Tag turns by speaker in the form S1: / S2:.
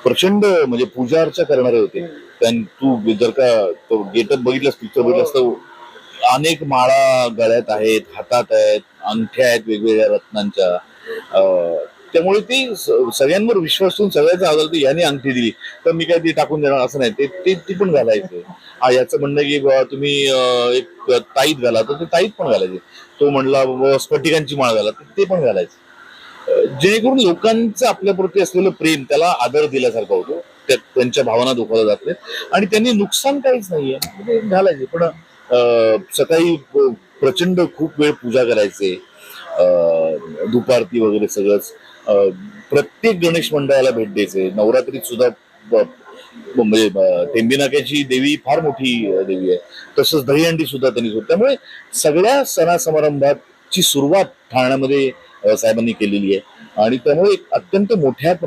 S1: प्रचंड म्हणजे पूजा अर्चा करणारे होते. तू जर का तो गेटअप बघितलास, पिक्चर बघितलास तर अनेक माळा गळ्यात आहेत, हातात आहेत, अंगठ्या आहेत वेगवेगळ्या रत्नांच्या. त्यामुळे ती सगळ्यांवर विश्वास ठेवून सगळ्याचा आदर याने अंगठी दिली तर मी काय ती टाकून देणार असं नाही. ते ती पण घालायचे. याचं म्हणणं की बाबा तुम्ही एक ताईत घाला तर ते ताईत पण घालायचे. तो म्हणला बाबा स्फटिकांची माळ घाला तर ते पण घालायचे. जेणेकरून लोकांचं आपल्याप्रती असलेलं प्रेम त्याला आदर दिल्यासारखा होतो. त्यांच्या भावना दुखावल्या जात नाहीत आणि त्यांनी नुकसान काहीच नाहीये म्हणजे घालायचे. पण सकाळी प्रचंड खूप वेळ पूजा करायचे, धुपारती वगैरे सगळंच. प्रत्येक गणेश मंडळाला भेट द्यायचे. नवरात्रीत सुद्धा म्हणजे टेंबिनाक्याची देवी फार मोठी देवी आहे. तसंच दहीहंडी सुद्धा त्यांनी होत. त्यामुळे सगळ्या सणा समारंभाची सुरुवात ठाण्यामध्ये साहेबांनी केलेली आहे आणि त्यामुळे अत्यंत मोठ्या